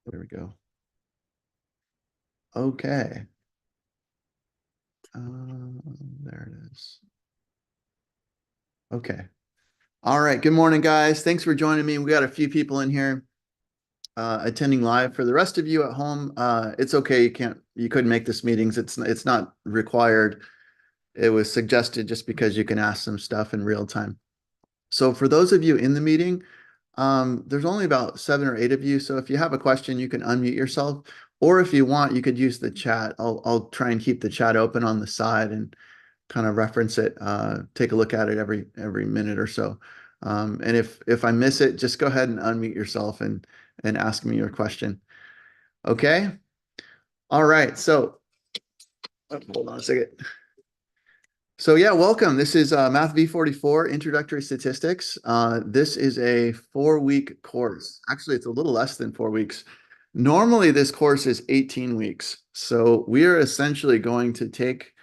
There we go. Okay. There it is. Okay. All right. Good morning, guys. Thanks for joining me. We got a few people in here attending live. For the rest of you at home, it's okay. You couldn't make this meetings. It's not required. It was suggested just because you can ask some stuff in real time. So for those of you in the meeting, there's only about 7 or 8 of you. So if you have a question, you can unmute yourself, or if you want, you could use the chat. I'll try and keep the chat open on the side and kind of reference it, take a look at it every minute or so. And if I miss it, just go ahead and unmute yourself and ask me your question. Okay. All right. So hold on a second. So yeah, welcome. This is Math V44 Introductory Statistics. This is a 4-week course. Actually, it's a little less than 4 weeks. Normally, this course is 18 weeks. So we are essentially going to take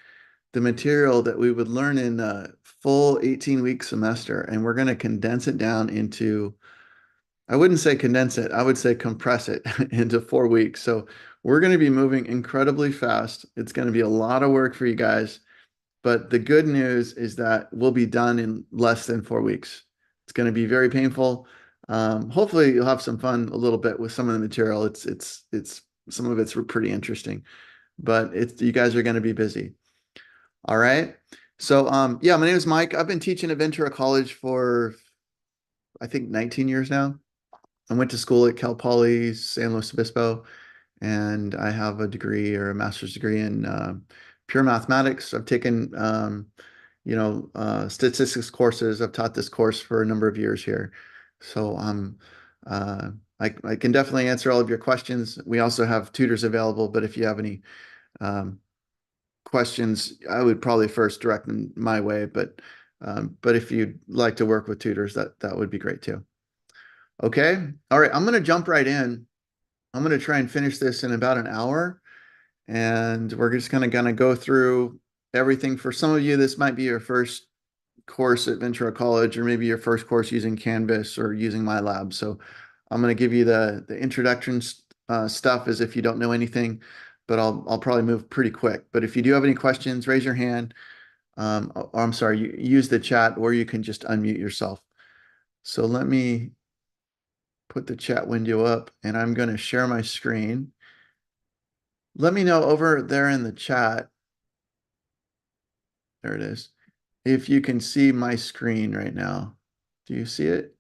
the material that we would learn in a full 18-week semester, and we're going to condense it down into, I wouldn't say condense it, I would say compress it into 4 weeks. So we're going to be moving incredibly fast. It's going to be a lot of work for you guys. But the good news is that we'll be done in less than 4 weeks. It's going to be very painful. Hopefully, you'll have some fun a little bit with some of the material. It's some of it's pretty interesting, but you guys are going to be busy. All right. So yeah, my name is Mike. I've been teaching at Ventura College for I think 19 years now. I went to school at Cal Poly San Luis Obispo, and I have a degree or a master's degree in pure mathematics. I've taken statistics courses. I've taught this course for a number of years here. So I can definitely answer all of your questions. We also have tutors available, but if you have any questions, I would probably first direct them my way. But if you'd like to work with tutors, that would be great too. Okay. All right. I'm going to jump right in. I'm going to try and finish this in about an hour. And we're just kind of going to go through everything. For some of you, this might be your first course at Ventura College, or maybe your first course using Canvas or using MyLab. So I'm going to give you the introduction stuff as if you don't know anything, but I'll probably move pretty quick. But if you do have any questions, raise your hand. Or I'm sorry, you use the chat, or you can just unmute yourself. So let me put the chat window up, and I'm going to share my screen. Let me know over there in the chat. There it is. If you can see my screen right now. Do you see it?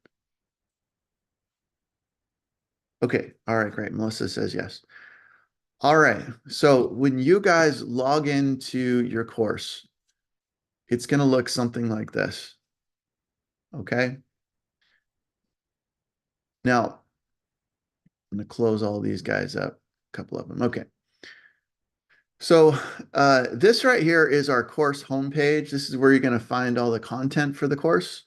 Okay. All right, great. Melissa says yes. All right. So when you guys log into your course, it's going to look something like this. Okay. Now, I'm going to close all these guys up, a couple of them. Okay. So this right here is our course homepage. This is where you're going to find all the content for the course.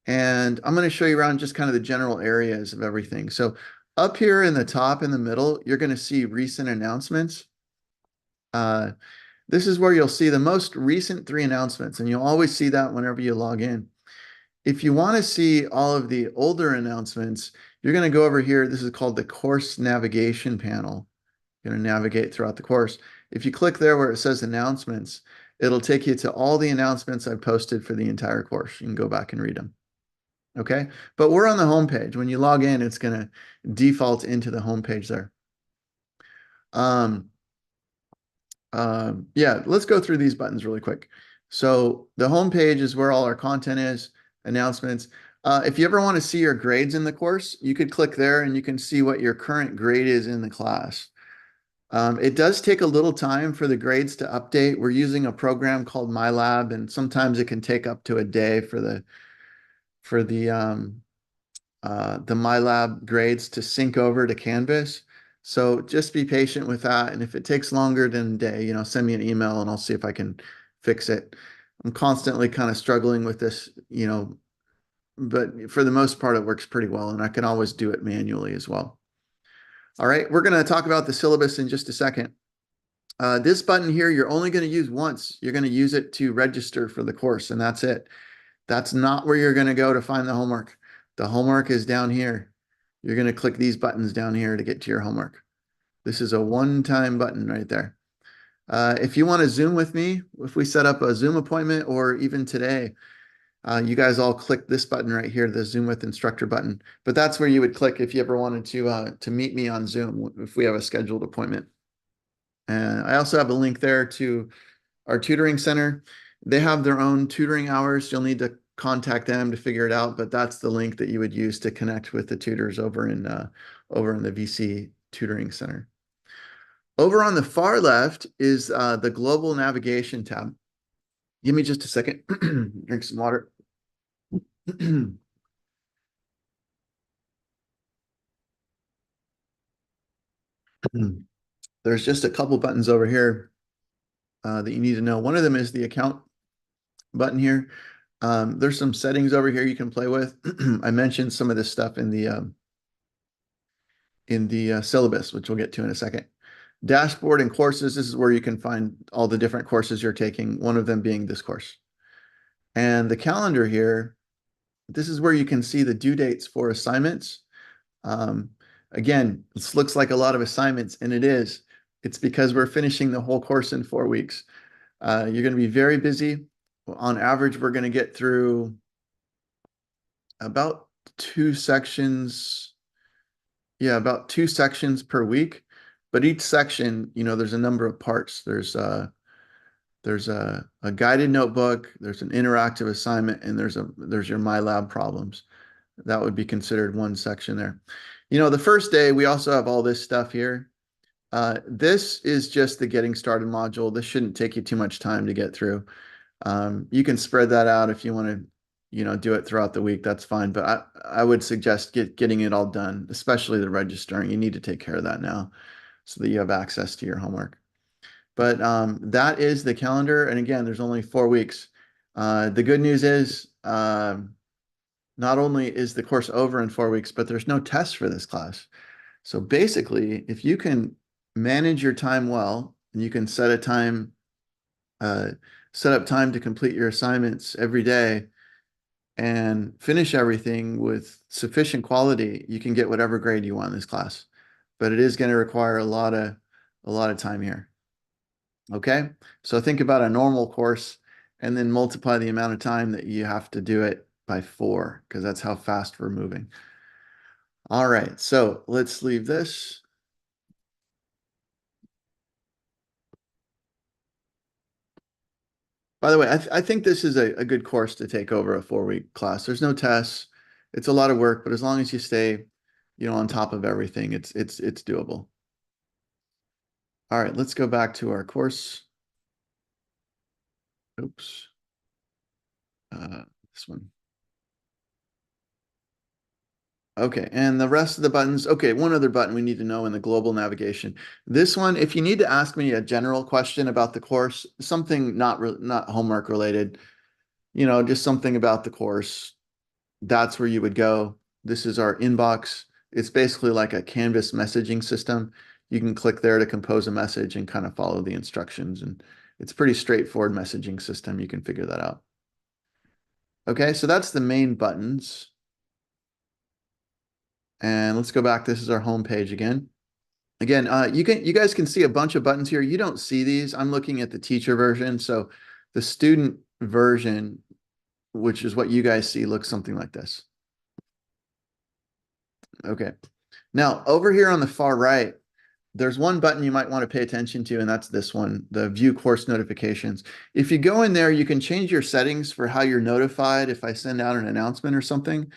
And I'm going to show you around just kind of the general areas of everything. So up here in the top in the middle, you're going to see recent announcements. This is where you'll see the most recent 3 announcements, and you'll always see that whenever you log in. If you want to see all of the older announcements, you're going to go over here. This is called the course navigation panel. You're going to navigate throughout the course. If you click there where it says announcements, it'll take you to all the announcements I've posted for the entire course. You can go back and read them. Okay, but we're on the home page. When you log in, it's going to default into the home page there. Yeah, let's go through these buttons really quick. So the home page is where all our content is, announcements. If you ever want to see your grades in the course, you could click there and you can see what your current grade is in the class. It does take a little time for the grades to update. We're using a program called MyLab, and sometimes it can take up to a day for the MyLab grades to sync over to Canvas. So just be patient with that. And if it takes longer than a day, send me an email and I'll see if I can fix it. I'm constantly kind of struggling with this, but for the most part, it works pretty well. And I can always do it manually as well. All right, we're going to talk about the syllabus in just a second. This button here, you're only going to use once. You're going to use it to register for the course, and that's it. That's not where you're going to go to find the homework. The homework is down here. you're going to click these buttons down here to get to your homework. This is a one-time button right there. If you want to Zoom with me, if we set up a Zoom appointment or even today, you guys all click this button right here, the Zoom with Instructor button. But that's where you would click if you ever wanted to meet me on Zoom if we have a scheduled appointment. And I also have a link there to our tutoring center. They have their own tutoring hours. You'll need to contact them to figure it out, but that's the link that you would use to connect with the tutors over in the VC Tutoring Center. Over on the far left is the Global Navigation tab. Give me just a second. Drink some water. There's just a couple buttons over here that you need to know. One of them is the account button here. There's some settings over here you can play with. I mentioned some of this stuff in the syllabus, which we'll get to in a second. Dashboard and courses, this is where you can find all the different courses you're taking, one of them being this course. And the calendar here, this is where you can see the due dates for assignments. Again, this looks like a lot of assignments, and it is. It's because we're finishing the whole course in 4 weeks. You're going to be very busy. On average, we're going to get through about 2 sections. Yeah, about 2 sections per week. But each section, there's a number of parts. There's a guided notebook, there's an interactive assignment, and there's your MyLab problems. That would be considered one section there. The first day, we also have all this stuff here. This is just the getting started module. This shouldn't take you too much time to get through. You can spread that out if you want to, do it throughout the week. That's fine. But I would suggest getting it all done, especially the registering. You need to take care of that now so that you have access to your homework. But that is the calendar. And again, there's only 4 weeks. The good news is not only is the course over in 4 weeks, but there's no tests for this class. So basically, if you can manage your time well, and you can set up time to complete your assignments every day and finish everything with sufficient quality, you can get whatever grade you want in this class. But it is going to require a lot of time here. Okay, so think about a normal course and then multiply the amount of time that you have to do it by 4, because that's how fast we're moving. All right, so let's leave this. By the way, I think this is a good course to take over a 4-week class. There's no tests. It's a lot of work, but as long as you stay, on top of everything, it's doable. All right, let's go back to our course. Oops. This one. Okay, and the rest of the buttons. Okay, one other button we need to know in the global navigation. This one, if you need to ask me a general question about the course, something not homework related, just something about the course, that's where you would go. This is our inbox. It's basically like a Canvas messaging system. You can click there to compose a message and kind of follow the instructions. And it's a pretty straightforward messaging system. You can figure that out. Okay, so that's the main buttons. And let's go back. This is our home page again. Again, you guys can see a bunch of buttons here. You don't see these. I'm looking at the teacher version. So the student version, which is what you guys see, looks something like this. Okay. Now, over here on the far right, there's one button you might want to pay attention to, and that's this one, the View Course Notifications. If you go in there, you can change your settings for how you're notified if I send out an announcement or something.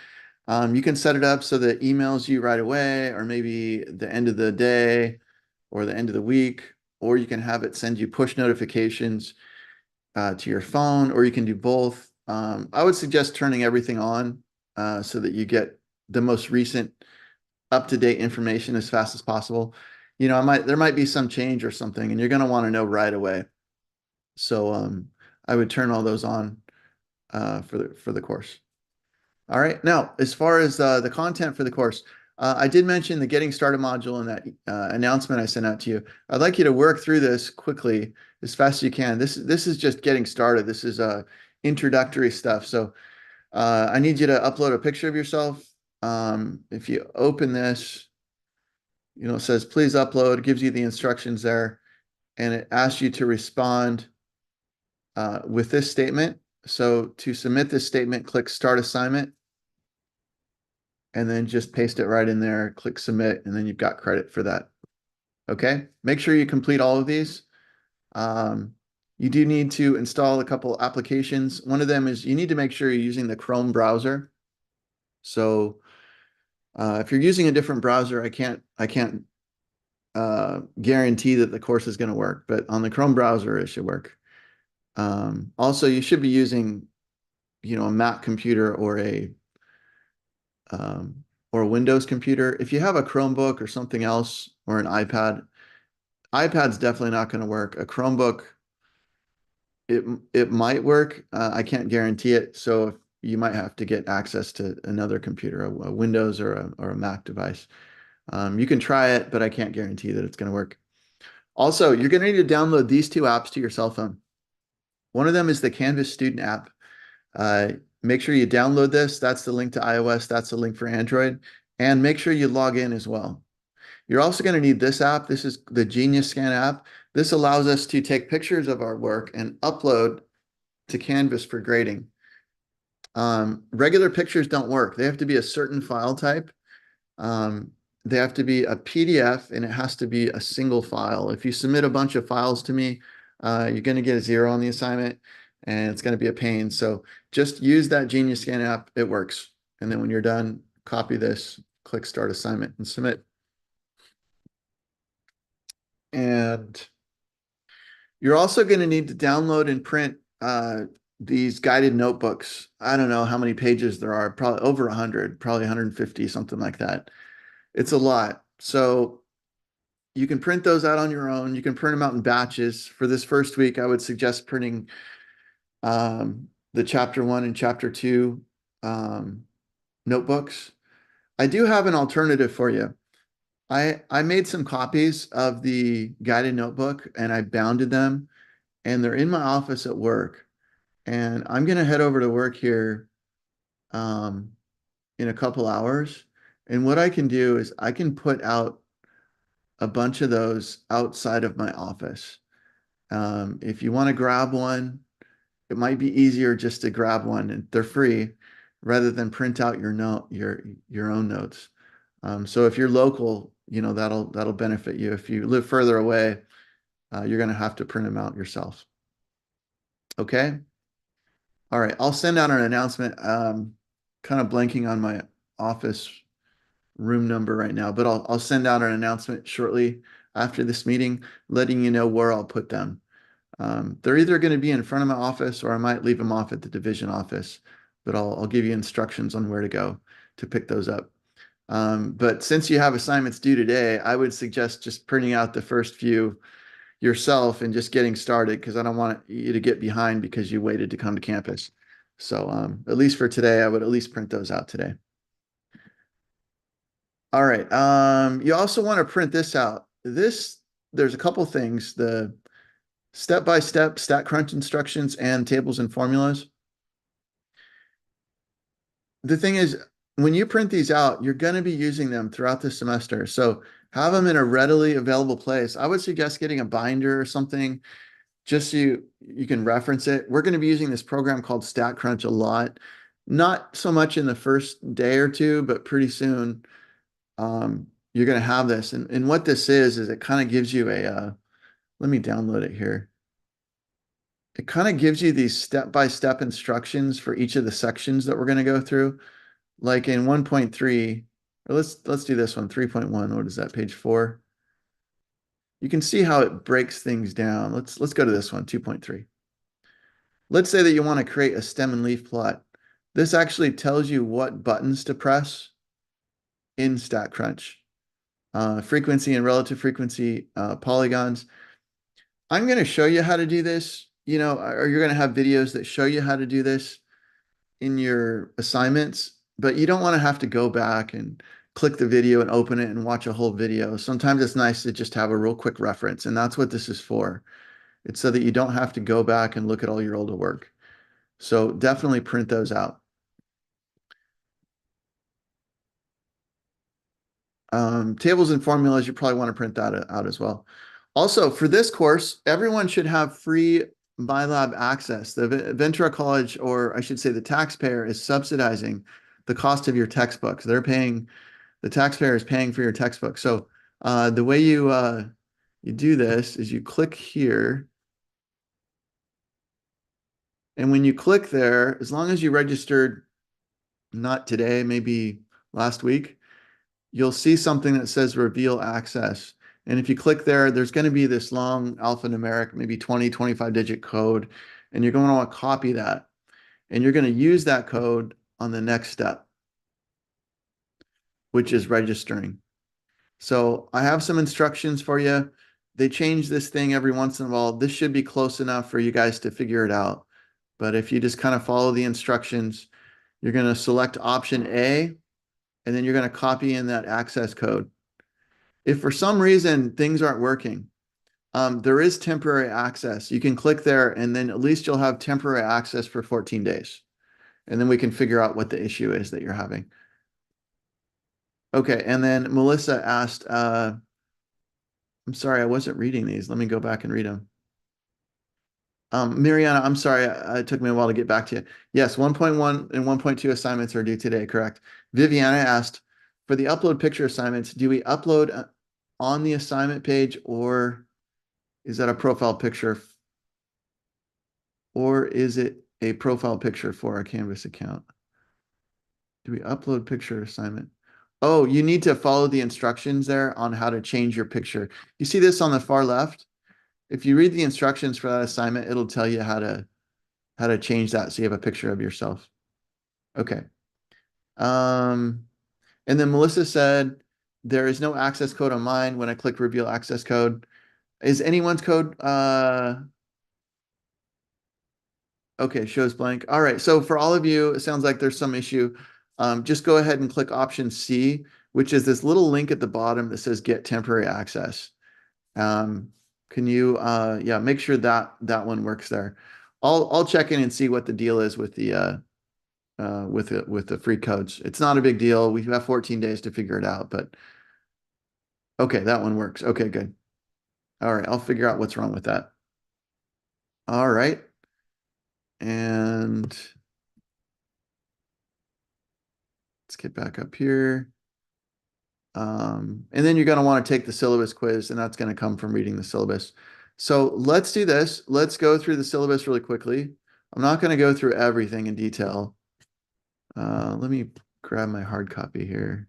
You can set it up so that it emails you right away, or maybe the end of the day or the end of the week, or you can have it send you push notifications to your phone, or you can do both. I would suggest turning everything on so that you get the most recent up-to-date information as fast as possible. There might be some change or something, and you're going to want to know right away. So I would turn all those on for the course. All right. Now, as far as the content for the course, I did mention the Getting Started module in that announcement I sent out to you. I'd like you to work through this quickly as fast as you can. This is just getting started. This is introductory stuff. So I need you to upload a picture of yourself If you open this, it says, please upload, gives you the instructions there, and it asks you to respond with this statement. So to submit this statement, click Start Assignment, and then just paste it right in there, click Submit, and then you've got credit for that. Okay, make sure you complete all of these. You do need to install a couple applications. One of them is you need to make sure you're using the Chrome browser. So if you're using a different browser, I can't guarantee that the course is going to work, but on the Chrome browser, it should work. Also, you should be using, a Mac computer or a Windows computer. If you have a Chromebook or something else or an iPad's definitely not going to work. A Chromebook, it might work. I can't guarantee it. So you might have to get access to another computer, a Windows or a Mac device. You can try it, but I can't guarantee that it's going to work. Also, you're going to need to download these two apps to your cell phone. One of them is the Canvas Student app. Make sure you download this. That's the link to iOS. That's the link for Android. And make sure you log in as well. You're also going to need this app. This is the Genius Scan app. This allows us to take pictures of our work and upload to Canvas for grading. Regular pictures don't work. They have to be a certain file type. They have to be a PDF, and it has to be a single file. If you submit a bunch of files to me, you're going to get a 0 on the assignment, and it's going to be a pain. So just use that Genius Scan app. It works. And then when you're done, copy this, click Start Assignment, and submit. And you're also going to need to download and print these guided notebooks. I don't know how many pages there are, probably over 100, probably 150, something like that. It's a lot. So you can print those out on your own. You can print them out in batches. For this first week, I would suggest printing the chapter 1 and chapter 2 notebooks. I do have an alternative for you. I made some copies of the guided notebook and I bounded them, and they're in my office at work. And I'm going to head over to work here in a couple hours. And what I can do is I can put out a bunch of those outside of my office. If you want to grab one, it might be easier just to grab one, and they're free, rather than print out your own notes. So if you're local, that'll benefit you. If you live further away, you're going to have to print them out yourself. Okay. All right. I'll send out an announcement. Kind of blanking on my office room number right now, but I'll send out an announcement shortly after this meeting, letting you know where I'll put them. They're either going to be in front of my office, or I might leave them off at the division office, but I'll give you instructions on where to go to pick those up. But since you have assignments due today, I would suggest just printing out the first few yourself and just getting started, because I don't want you to get behind because you waited to come to campus. So at least for today, I would at least print those out today. All right. You also want to print this out. There's a couple things, the step-by-step StatCrunch instructions and tables and formulas. The thing is, when you print these out, you're going to be using them throughout the semester. So have them in a readily available place. I would suggest getting a binder or something, just so you can reference it. We're going to be using this program called StatCrunch a lot. Not so much in the first day or two, but pretty soon you're going to have this. And what this is it kind of gives you let me download it here. It kind of gives you these step-by-step instructions for each of the sections that we're going to go through. Like in 1.3, or let's do this one, 3.1. What is that, page 4? You can see how it breaks things down. Let's go to this one, 2.3. Let's say that you want to create a stem and leaf plot. This actually tells you what buttons to press in StatCrunch. Frequency and relative frequency, polygons. I'm going to show you how to do this, or you're going to have videos that show you how to do this in your assignments, but you don't want to have to go back and click the video and open it and watch a whole video. Sometimes it's nice to just have a real quick reference, and that's what this is for. It's so that you don't have to go back and look at all your older work. So definitely print those out. Tables and formulas, you probably want to print that out as well. Also, for this course, everyone should have free MyLab access. The Ventura College, or I should say the taxpayer, is subsidizing the cost of your textbooks. The taxpayer is paying for your textbook. So the way you do this is you click here. And when you click there, as long as you registered not today, maybe last week, you'll see something that says reveal access. And if you click there, there's going to be this long alphanumeric, maybe 20, 25 digit code. And you're going to want to copy that. And you're going to use that code on the next step, which is registering. So I have some instructions for you. They change this thing every once in a while. This should be close enough for you guys to figure it out. But if you just kind of follow the instructions, you're going to select option A, and then you're going to copy in that access code. If for some reason things aren't working, there is temporary access. You can click there, and then at least you'll have temporary access for 14 days. And then we can figure out what the issue is that you're having. Okay, and then Melissa asked, I'm sorry, I wasn't reading these. Let me go back and read them. Mariana, I'm sorry, it took me a while to get back to you. Yes, 1.1 and 1.2 assignments are due today, correct. Viviana asked, for the upload picture assignments, do we upload on the assignment page, or is that a profile picture? Or is it a profile picture for our Canvas account? Do we upload picture assignment? Oh, you need to follow the instructions there on how to change your picture. You see this on the far left? If you read the instructions for that assignment, it'll tell you how to change that so you have a picture of yourself. Okay. And then Melissa said, there is no access code on mine when I click reveal access code. Is anyone's code? Okay, shows blank. All right, so for all of you, it sounds like there's some issue. Just go ahead and click option C, which is this little link at the bottom that says get temporary access. Can you, yeah, make sure that that one works there. I'll check in and see what the deal is with the with the free codes. It's not a big deal. We have 14 days to figure it out, but okay, that one works. Okay, good. All right, I'll figure out what's wrong with that. All right. And let's get back up here. And then you're going to want to take the syllabus quiz, and that's going to come from reading the syllabus. So let's do this. Let's go through the syllabus really quickly. I'm not going to go through everything in detail. Let me grab my hard copy here.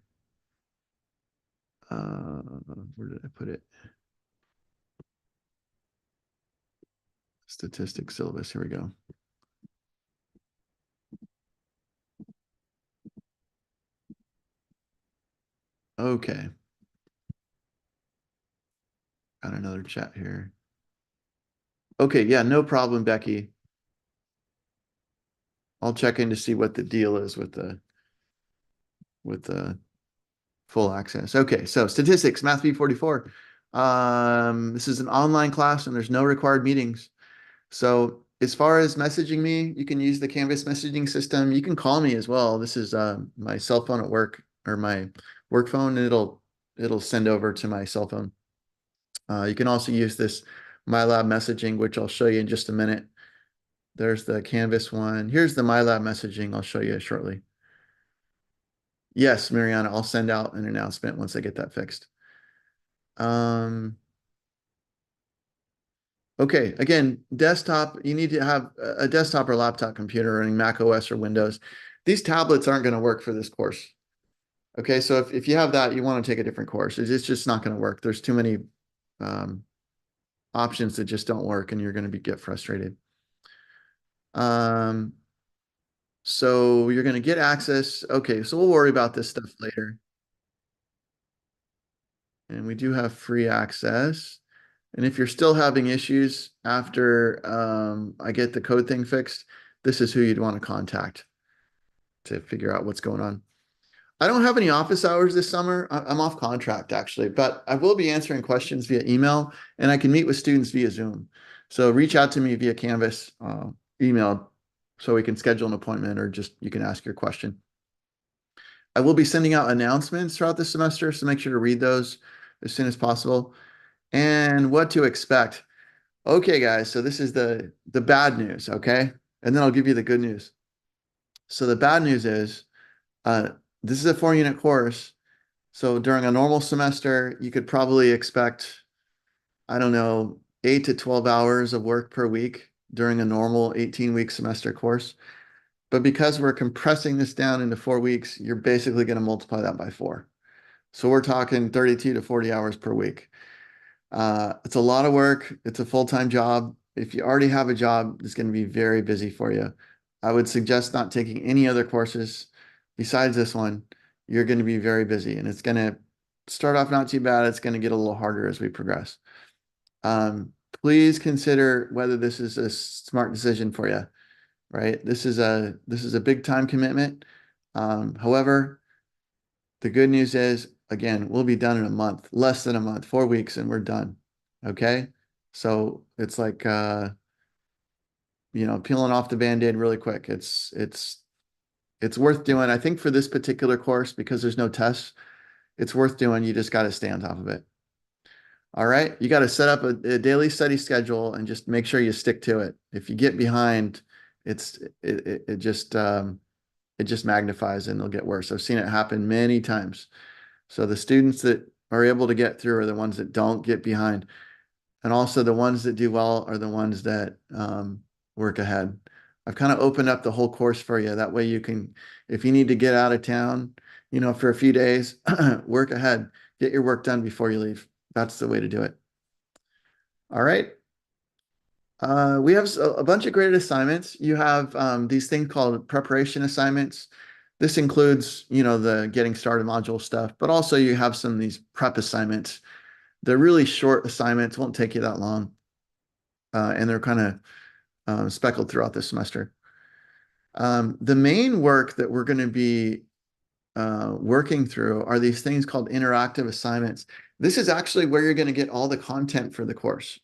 Where did I put it? Statistics syllabus. Here we go. Okay. Got another chat here. Okay, yeah, no problem, Becky. I'll check in to see what the deal is with the full access. Okay, so statistics, Math V44. This is an online class and there's no required meetings. So as far as messaging me, you can use the Canvas messaging system. You can call me as well. This is my cell phone at work, or my work phone, and it'll send over to my cell phone. You can also use this MyLab messaging, which I'll show you in just a minute. There's the Canvas one. Here's the MyLab messaging. I'll show you shortly. Yes, Mariana, I'll send out an announcement once I get that fixed. Okay, again, desktop, you need to have a desktop or laptop computer running Mac OS or Windows. These tablets aren't going to work for this course. Okay, so if you have that, you want to take a different course. It's just not going to work. There's too many options that just don't work, and you're going to get frustrated. So you're going to get access. Okay, so we'll worry about this stuff later. And we do have free access. And if you're still having issues after I get the code thing fixed, this is who you'd want to contact to figure out what's going on. I don't have any office hours this summer. I'm off contract actually, but I will be answering questions via email, and I can meet with students via Zoom. So reach out to me via Canvas email so we can schedule an appointment, or just you can ask your question. I will be sending out announcements throughout the semester, so make sure to read those as soon as possible. And what to expect. Okay, guys, so this is the bad news, okay? And then I'll give you the good news. So the bad news is uh, this is a 4-unit course. So during a normal semester, you could probably expect, I don't know, 8 to 12 hours of work per week during a normal 18-week semester course. But because we're compressing this down into 4 weeks, you're basically going to multiply that by 4. So we're talking 32 to 40 hours per week. It's a lot of work. It's a full-time job. If you already have a job, it's going to be very busy for you. I would suggest not taking any other courses besides this one. You're going to be very busy, and it's going to start off not too bad. It's going to get a little harder as we progress. Please consider whether this is a smart decision for you, right? This is a big time commitment. However, the good news is, again, we'll be done in a month, less than a month, 4 weeks, and we're done. Okay. So it's like, peeling off the Band-Aid really quick. It's worth doing. I think for this particular course, because there's no tests, it's worth doing. You just got to stay on top of it. All right. You got to set up a daily study schedule and just make sure you stick to it. If you get behind, it just magnifies and it'll get worse. I've seen it happen many times. So the students that are able to get through are the ones that don't get behind. And also the ones that do well are the ones that work ahead. I've kind of opened up the whole course for you. That way you can, if you need to get out of town, for a few days, work ahead, get your work done before you leave. That's the way to do it. All right. We have a bunch of graded assignments. You have these things called preparation assignments. This includes, the getting started module stuff, but also you have some of these prep assignments. They're really short assignments, won't take you that long. And they're kind of speckled throughout the semester. The main work that we're going to be working through are these things called interactive assignments. This is actually where you're going to get all the content for the course.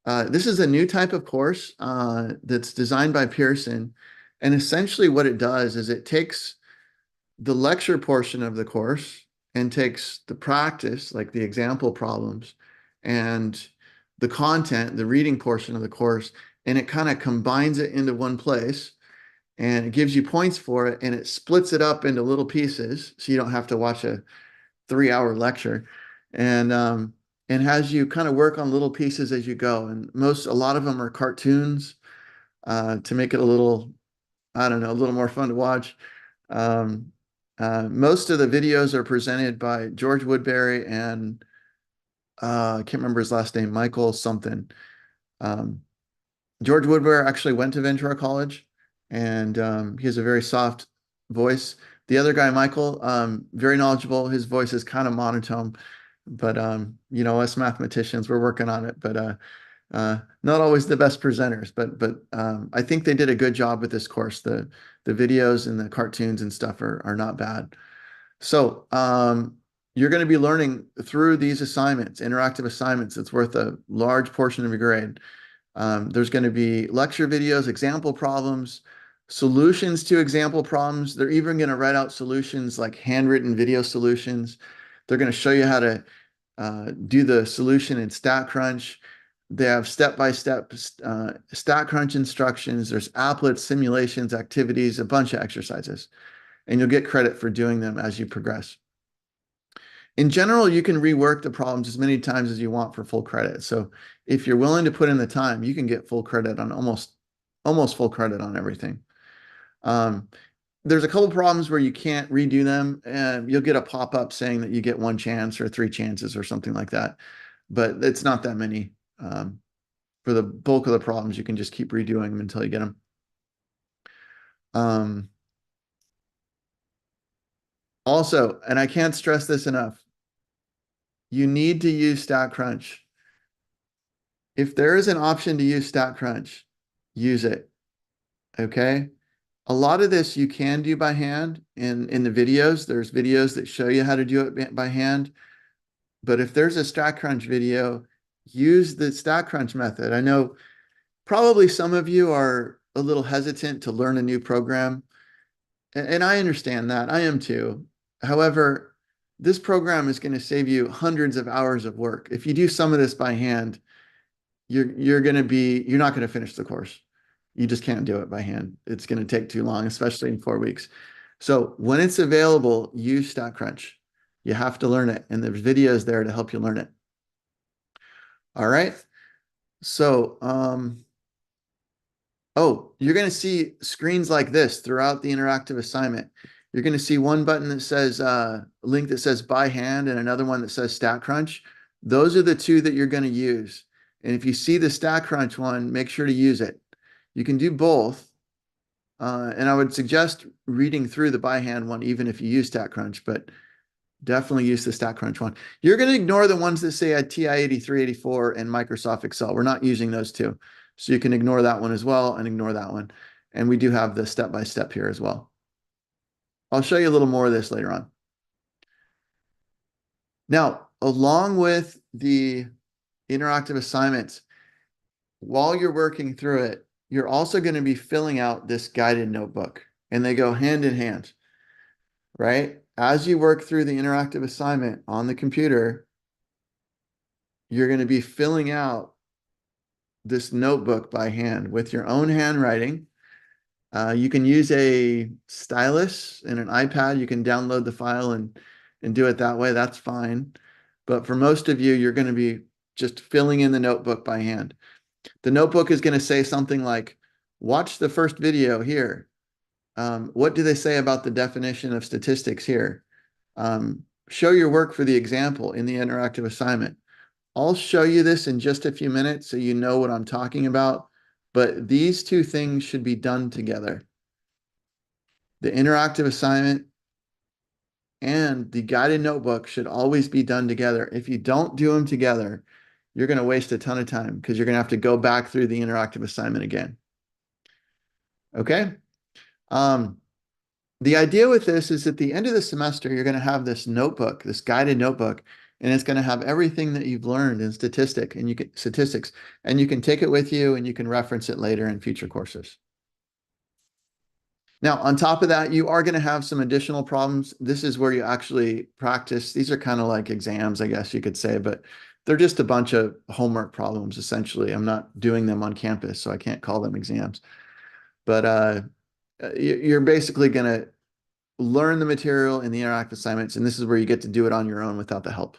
This is a new type of course that's designed by Pearson. And essentially what it does is it takes the lecture portion of the course and takes the practice, like the example problems, and the content, the reading portion of the course, and it kind of combines it into one place, and it gives you points for it, and it splits it up into little pieces so you don't have to watch a 3-hour lecture, and has you kind of work on little pieces as you go. And a lot of them are cartoons to make it a little, I don't know, a little more fun to watch. Most of the videos are presented by George Woodbury and I can't remember his last name, Michael something. George Woodbury actually went to Ventura College, and he has a very soft voice. The other guy, Michael, very knowledgeable. His voice is kind of monotone, but us mathematicians, we're working on it. But not always the best presenters. But I think they did a good job with this course. The videos and the cartoons and stuff are not bad. So you're going to be learning through these assignments, interactive assignments. It's worth a large portion of your grade. There's going to be lecture videos, example problems, solutions to example problems. They're even going to write out solutions like handwritten video solutions. They're going to show you how to do the solution in StatCrunch. They have step-by-step StatCrunch instructions. There's applets, simulations, activities, a bunch of exercises. And you'll get credit for doing them as you progress. In general, you can rework the problems as many times as you want for full credit. So if you're willing to put in the time, you can get full credit on almost full credit on everything. There's a couple problems where you can't redo them, and you'll get a pop-up saying that you get 1 chance or 3 chances or something like that. But it's not that many. For the bulk of the problems, you can just keep redoing them until you get them. Also, and I can't stress this enough, you need to use StatCrunch. If there is an option to use StatCrunch, use it. Okay? A lot of this you can do by hand in the videos. There's videos that show you how to do it by hand. But if there's a StatCrunch video, use the StatCrunch method. I know probably some of you are a little hesitant to learn a new program. And I understand that. I am too. However, this program is going to save you hundreds of hours of work. If you do some of this by hand, you're not going to finish the course. You just can't do it by hand. It's going to take too long, especially in 4 weeks. So when it's available, use StatCrunch. You have to learn it, and there's videos there to help you learn it. All right. So, you're going to see screens like this throughout the interactive assignment. You're going to see one button that says link that says by hand and another one that says StatCrunch. Those are the two that you're going to use. And if you see the StatCrunch one, make sure to use it. You can do both. And I would suggest reading through the by hand one, even if you use StatCrunch, but definitely use the StatCrunch one. You're going to ignore the ones that say TI-83, 84, and Microsoft Excel. We're not using those two. So you can ignore that one as well and ignore that one. And we do have the step-by-step here as well. I'll show you a little more of this later on. Now, along with the interactive assignments, while you're working through it, you're also going to be filling out this guided notebook, and they go hand in hand, right? As you work through the interactive assignment on the computer, you're going to be filling out this notebook by hand with your own handwriting. You can use a stylus and an iPad. You can download the file and do it that way. That's fine. But for most of you, you're going to be just filling in the notebook by hand. The notebook is going to say something like, watch the first video here. What do they say about the definition of statistics here? Show your work for the example in the interactive assignment. I'll show you this in just a few minutes so you know what I'm talking about, but these two things should be done together. The interactive assignment and the guided notebook should always be done together. If you don't do them together, you're going to waste a ton of time because you're going to have to go back through the interactive assignment again. Okay? The idea with this is at the end of the semester, you're going to have this notebook, this guided notebook, and it's going to have everything that you've learned in statistics, and you can take it with you and you can reference it later in future courses. Now, on top of that, you are going to have some additional problems. This is where you actually practice. These are kind of like exams, I guess you could say, but they're just a bunch of homework problems, essentially. I'm not doing them on campus, so I can't call them exams. But you're basically going to learn the material in the interactive assignments, and this is where you get to do it on your own without the help.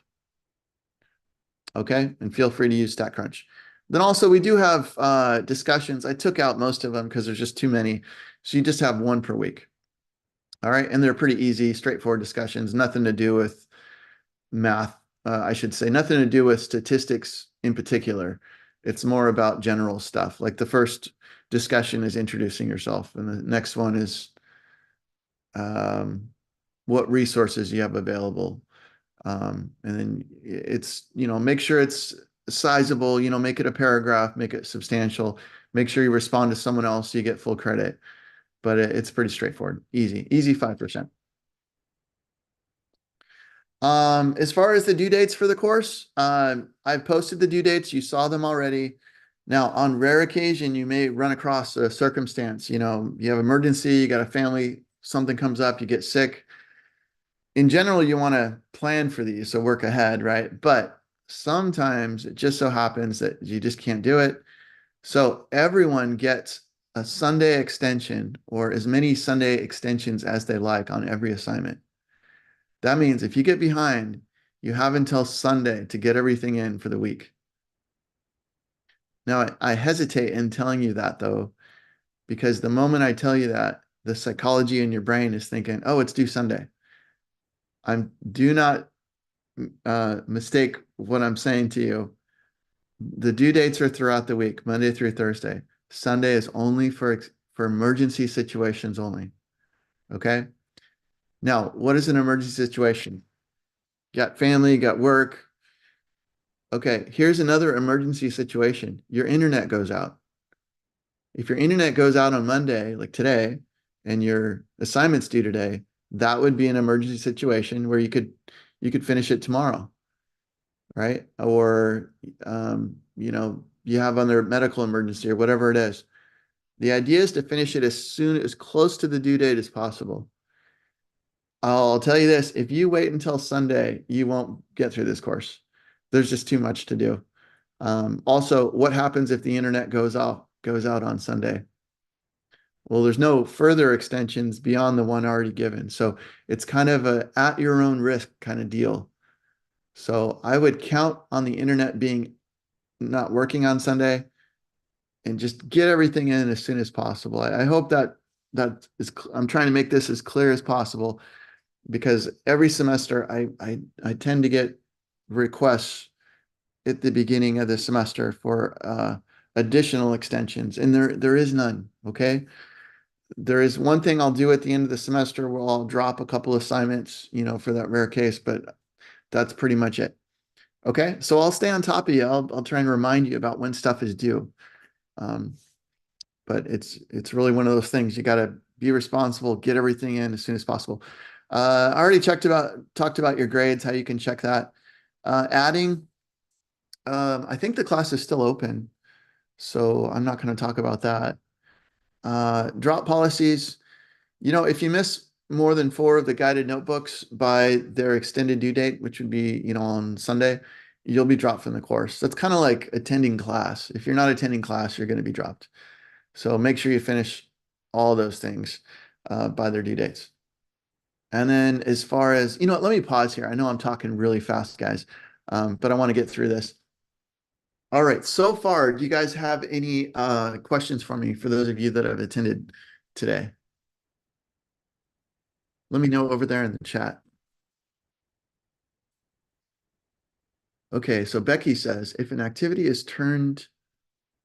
Okay, and feel free to use StatCrunch. Then also we do have discussions. I took out most of them because there's just too many. So you just have one per week. All right, and they're pretty easy, straightforward discussions, nothing to do with math, I should say, nothing to do with statistics in particular. It's more about general stuff. Like the first discussion is introducing yourself, and the next one is what resources you have available. And then it's, make sure it's sizable, make it a paragraph, make it substantial, make sure you respond to someone else so you get full credit. But it's pretty straightforward, easy 5%. As far as the due dates for the course, I've posted the due dates. You saw them already. Now, on rare occasion, you may run across a circumstance, you have emergency, you got a family, something comes up, you get sick. In general, you want to plan for these, so work ahead, right? But sometimes it just so happens that you just can't do it. So everyone gets a Sunday extension or as many Sunday extensions as they like on every assignment. That means if you get behind, you have until Sunday to get everything in for the week. Now, I hesitate in telling you that, though, because the moment I tell you that, the psychology in your brain is thinking, oh, it's due Sunday. Do not mistake what I'm saying to you. The due dates are throughout the week, Monday through Thursday. Sunday is only for emergency situations only. Okay? Now, what is an emergency situation? You got family, you got work. Okay, here's another emergency situation. Your internet goes out. If your internet goes out on Monday, like today, and your assignment's due today, that would be an emergency situation where you could finish it tomorrow, right? Or you have other medical emergency or whatever it is. The idea is to finish it as close to the due date as possible. I'll tell you this, if you wait until Sunday, you won't get through this course. There's just too much to do. Also, what happens if the internet goes out on Sunday? Well, there's no further extensions beyond the one already given. So it's kind of a at your own risk kind of deal. So I would count on the internet being not working on Sunday and just get everything in as soon as possible. I hope that is, I'm trying to make this as clear as possible because every semester I tend to get requests at the beginning of the semester for additional extensions, and there is none. Okay, there is one thing I'll do at the end of the semester where I'll drop a couple assignments, for that rare case, but that's pretty much it. Okay, so I'll stay on top of you. I'll try and remind you about when stuff is due. Um, but it's really one of those things. You got to be responsible, get everything in as soon as possible. I already talked about your grades, how you can check that. Adding, I think the class is still open, so I'm not going to talk about that. Drop policies. If you miss more than 4 of the guided notebooks by their extended due date, which would be, on Sunday, you'll be dropped from the course. That's kind of like attending class. If you're not attending class, you're going to be dropped. So make sure you finish all those things by their due dates. And then as far as, let me pause here. I know I'm talking really fast, guys, but I want to get through this. All right. So far, do you guys have any questions for me for those of you that have attended today? Let me know over there in the chat. Okay, so Becky says, if an activity is turned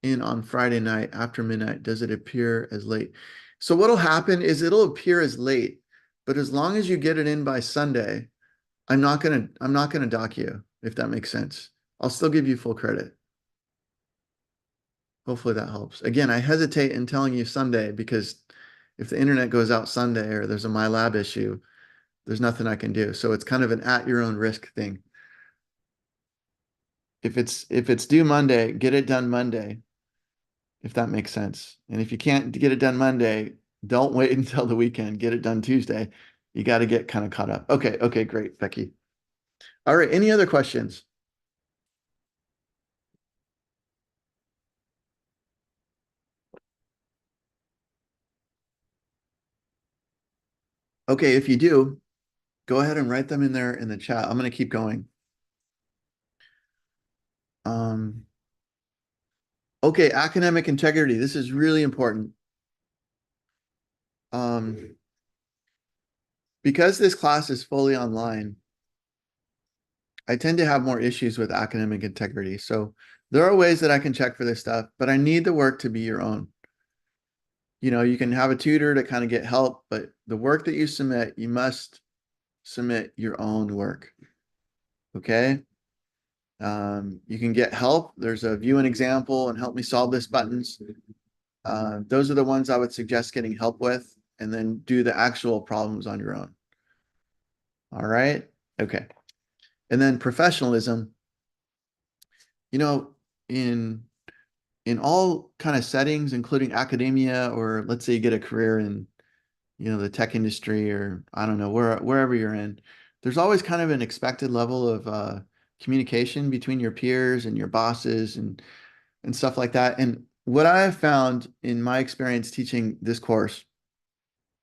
in on Friday night after midnight, does it appear as late? So what'll happen is it'll appear as late, but as long as you get it in by Sunday, I'm not gonna dock you, if that makes sense. I'll still give you full credit. Hopefully that helps. Again, I hesitate in telling you Sunday because if the internet goes out Sunday or there's a MyLab issue, there's nothing I can do. So it's kind of an at your own risk thing. If it's due Monday, get it done Monday, if that makes sense. And if you can't get it done Monday, don't wait until the weekend. Get it done Tuesday. You got to get kind of caught up. Okay, okay, great, Becky. All right, any other questions? Okay, if you do, go ahead and write them in there in the chat. I'm going to keep going. Um, okay, academic integrity. This is really important. Um, because this class is fully online, I tend to have more issues with academic integrity. So there are ways that I can check for this stuff, but I need the work to be your own. You can have a tutor to kind of get help, but the work that you submit, you must submit your own work. Okay. You can get help. There's a view an example and help me solve this buttons. Those are the ones I would suggest getting help with, and then do the actual problems on your own. All right. Okay. And then professionalism, you know, in in all kind of settings, including academia, or let's say you get a career in, the tech industry, or I don't know, wherever you're in, there's always kind of an expected level of communication between your peers and your bosses and stuff like that. And what I have found in my experience teaching this course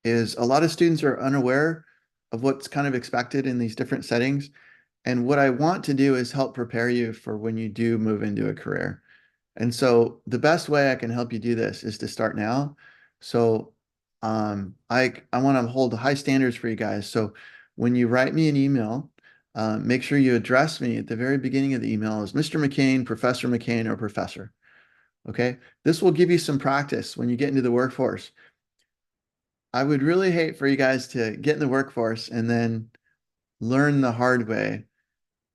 is a lot of students are unaware of what's kind of expected in these different settings. And what I want to do is help prepare you for when you do move into a career. And so the best way I can help you do this is to start now. So I want to hold high standards for you guys. So when you write me an email, make sure you address me at the very beginning of the email as Mr. McCain, Professor McCain, or Professor. Okay. This will give you some practice when you get into the workforce. I would really hate for you guys to get in the workforce and then learn the hard way.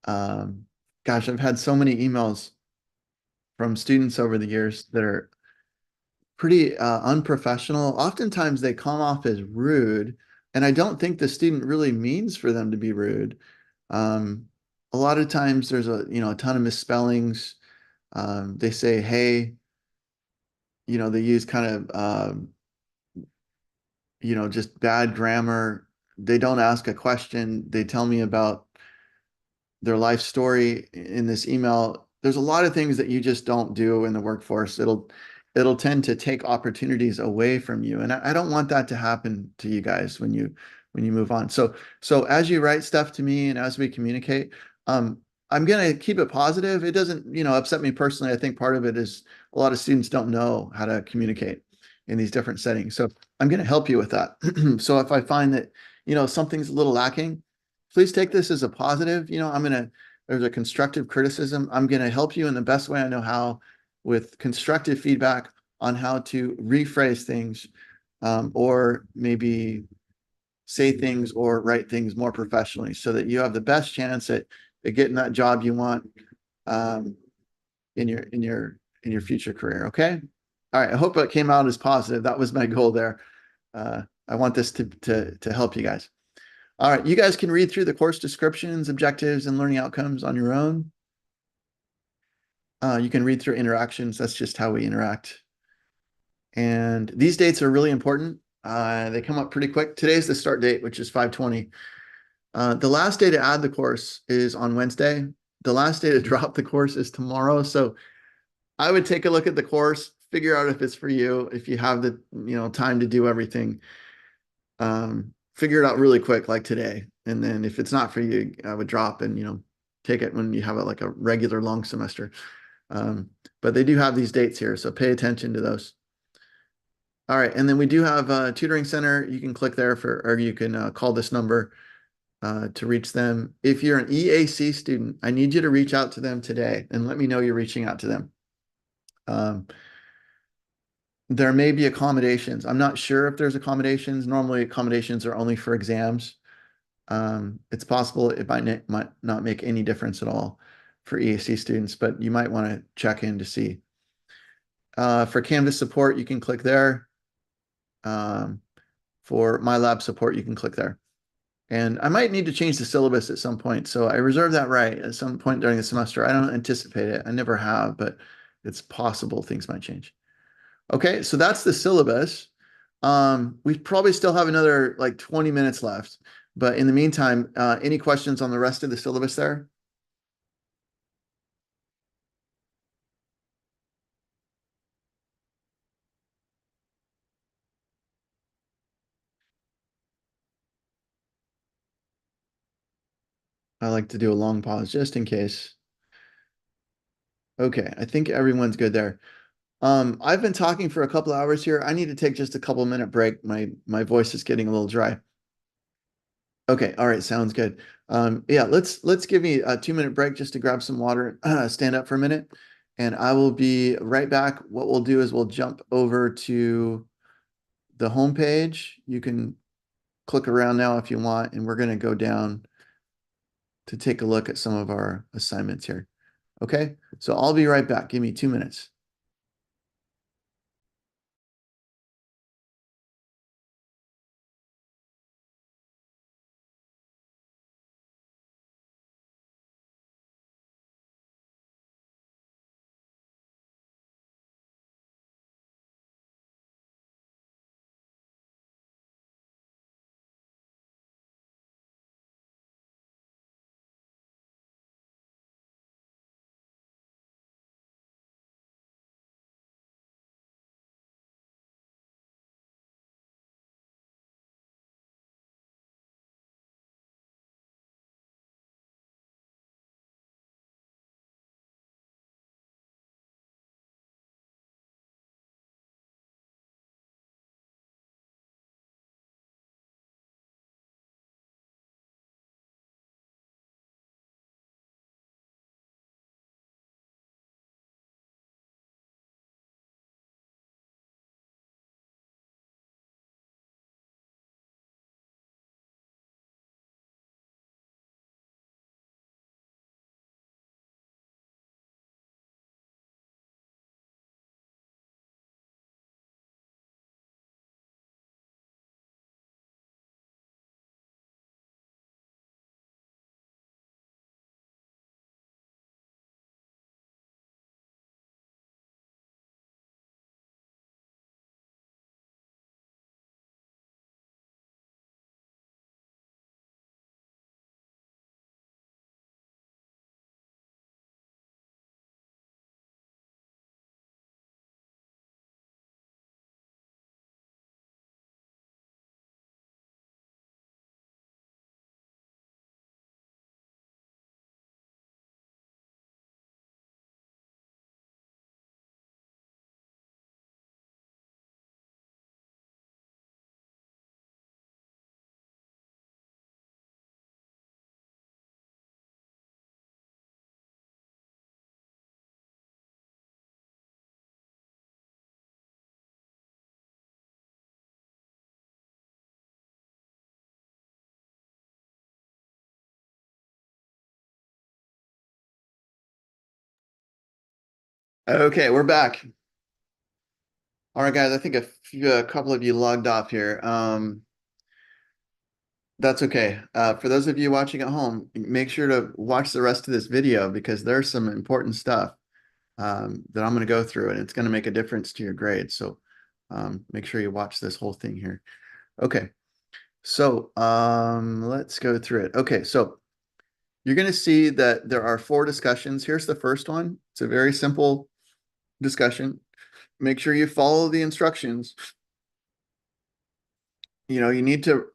Um, Gosh, I've had so many emails from students over the years that are pretty unprofessional. Oftentimes they come off as rude, and I don't think the student really means for them to be rude. Um, a lot of times there's a ton of misspellings. They say, hey, they use kind of, just bad grammar. they don't ask a question. They tell me about their life story in this email. There's a lot of things that you just don't do in the workforce. It'll tend to take opportunities away from you. And I don't want that to happen to you guys when you move on. So as you write stuff to me and as we communicate, I'm gonna keep it positive. It doesn't, upset me personally. I think part of it is a lot of students don't know how to communicate in these different settings. So I'm gonna help you with that. So if I find that, something's a little lacking, please take this as a positive. There's a constructive criticism. I'm going to help you in the best way I know how with constructive feedback on how to rephrase things, or maybe say things or write things more professionally so that you have the best chance at getting that job you want, um, in your future career. Okay. All right. I hope it came out as positive. That was my goal there. I want this to help you guys. All right, you guys can read through the course descriptions, objectives, and learning outcomes on your own. You can read through interactions. That's just how we interact. And these dates are really important. They come up pretty quick. Today's the start date, which is 5/20. The last day to add the course is on Wednesday. The last day to drop the course is tomorrow. So I would take a look at the course, figure out if it's for you, if you have the time to do everything. Figure it out really quick, like today. And then if it's not for you, I would drop and, take it when you have like a regular long semester. But they do have these dates here, so pay attention to those. All right. And then we do have a tutoring center. You can click there or you can call this number to reach them. If you're an EAC student, I need you to reach out to them today and let me know you're reaching out to them. There may be accommodations. I'm not sure if there's accommodations. Normally accommodations are only for exams. It's possible it might not make any difference at all for EAC students, but you might want to check in to see. For Canvas support, you can click there. For My Lab support, you can click there. And I might need to change the syllabus at some point. So I reserve that right at some point during the semester. I don't anticipate it. I never have, but it's possible things might change. Okay, so that's the syllabus. We probably still have another like 20 minutes left. But in the meantime, any questions on the rest of the syllabus there? I like to do a long pause just in case. Okay, I think everyone's good there. I've been talking for a couple hours here. I need to take just a couple minute break. My voice is getting a little dry. Okay, all right, sounds good. Yeah, let's give me a 2 minute break just to grab some water, stand up for a minute, and I will be right back. What we'll do is we'll jump over to the home page. You can click around now if you want, and we're going to go down to take a look at some of our assignments here. Okay, so I'll be right back. Give me 2 minutes. Okay, we're back. All right, guys, I think a couple of you logged off here. That's okay. For those of you watching at home, make sure to watch the rest of this video because there's some important stuff that I'm going to go through, and it's going to make a difference to your grades. So make sure you watch this whole thing here. Okay, so let's go through it. Okay, so you're going to see that there are 4 discussions. Here's the first one. It's a very simple discussion. Make sure you follow the instructions. You need to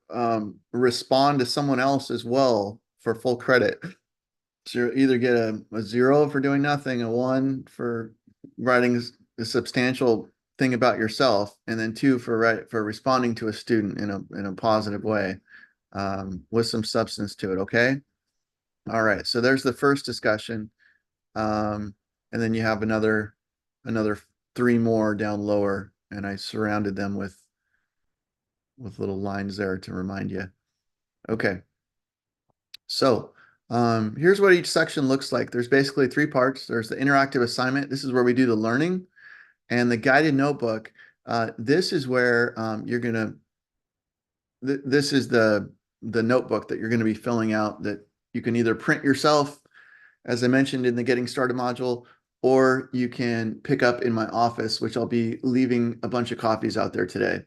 respond to someone else as well for full credit. So you either get a 0 for doing nothing, a 1 for writing a substantial thing about yourself, and then 2 for responding to a student in a positive way with some substance to it. Okay. All right. So there's the first discussion, and then you have another 3 more down lower, and I surrounded them with little lines there to remind you. Okay. So here's what each section looks like. There's basically 3 parts. There's the interactive assignment. This is where we do the learning. And the guided notebook. This is where you're going to, this is the notebook that you're going to be filling out that you can either print yourself, as I mentioned in the Getting Started module, or you can pick up in my office, which I'll be leaving a bunch of copies out there today.